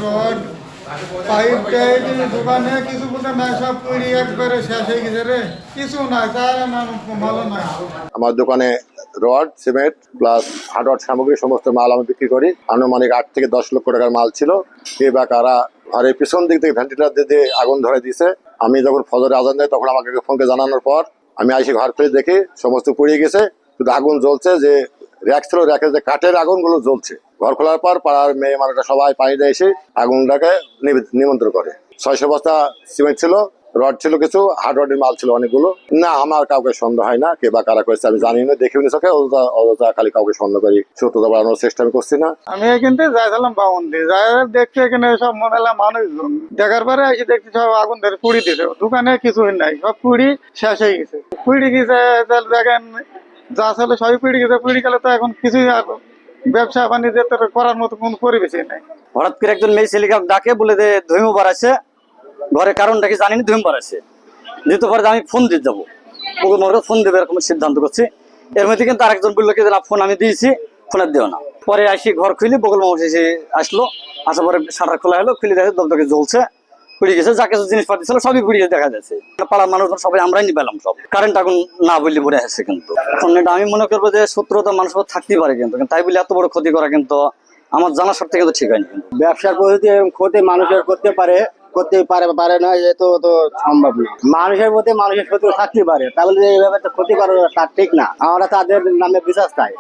Rod pipe type দোকানে কিছু বোঝা নাই, সব পুড়ি একবারে শেষ হয়ে গেছে রে, কিছু নাই, চায় না ভালো নাই। আমার দোকানে রড, সিমেন্ট প্লাস হার্ডওয়্যার সামগ্রী সমস্ত মাল আমি বিক্রি করি। আনুমানিক 8 থেকে 10 লক্ষ টাকার মাল ছিল। কে বা কারা ঘরের পিছন দিক থেকে ভেন্টিলেটর দিয়ে আগুন ধরে দিয়েছে। আমি যখন ফজরে আজান দেয় তখন আমাকে ফোনকে জানানোর পর আমি আইসি ঘর খুলে দেখি সমস্ত পুড়িয়ে গেছে, শুধু আগুন জ্বলছে। যে র্যাক ছিল, র্যাকের যে কাঠের আগুনগুলো জ্বলছে। ঘর খোলার পর পাড়ার মেয়ে মানুষরা সবাই পানি দিয়ে এসে আগুনটাকে নিমন্ত্রণ করে। 600 বস্তা সিমেন্ট ছিল, রড ছিল কিছু, হার্ডওয়্যারের মাল ছিল অনেকগুলো। না, আমার কাউকে সন্দেহ হয় না, কে বা কারা করেছে আমি জানি না, দেখিনি চোখে। অযথা খালি কাউকে সন্দেহ করি, সত্যতা বাড়ানোর চেষ্টা আমি করছি না। আমি কিন্তু যাইছিলাম বাউন্দি, যাই দেখছি এখানে সব মনে হলাম মানুষজন, দেখার পরে এসে দেখছি সব আগুন ধরে পুড়ি দিতে, দোকানে কিছুই নাই, সব পুড়ি শেষ হয়ে গেছে। পুড়ি গেছে দেখেন, যা ছিল সবই পুড়ি গেছে। পুড়ি গেলে তো এখন কিছুই আর ব্যবসা বাণিজ্য করার মতো কোনো পরিবেশই নাই। হঠাৎ করে একজন মেয়ে ছেলেকে ডাকে বলে যে ধুইমো বাড়াচ্ছে, ঘরে কারণটা কি জানিনি, ধুইমো বাড়াচ্ছে। যেহেতু পরে আমি ফোন দিয়ে যাবো, ফোন দেবে এরকম সিদ্ধান্ত করছি। এর মধ্যে কিন্তু আরেকজন বললো কি ফোন আমি দিয়েছি, ফোনের দিও না। পরে আসি ঘর খুলি, বগল মামা এসে আসলো, আসার পরে শাটার খোলা হলো, খুলে দেখে দমদমে জ্বলছে, পুড়ে গেছে। যা কিছু জিনিসপাতি ছিল সবই পুড়িয়ে দেখা যাচ্ছে। পাড়ার মানুষজন সবাই আমরাই নিয়ে পেলাম সব। কারেন্ট আগুন না বললে পরে আসছে। কিন্তু এখন এটা আমি মনে করবো যে শত্রুতা মানুষ থাকতেই পারে, কিন্তু তাই বলে এত বড় ক্ষতি করা কিন্তু আমার জানার সাথে কিন্তু ঠিক হয়নি। ব্যবসার প্রতি ক্ষতি মানুষের করতে পারে পারে না, এ তো সম্ভব না। মানুষের প্রতি মানুষের শত্রু থাকতে পারে, তাহলে এইভাবে তো ক্ষতি করা তার ঠিক না। আমরা তাদের নামে বিশ্বাস চাই।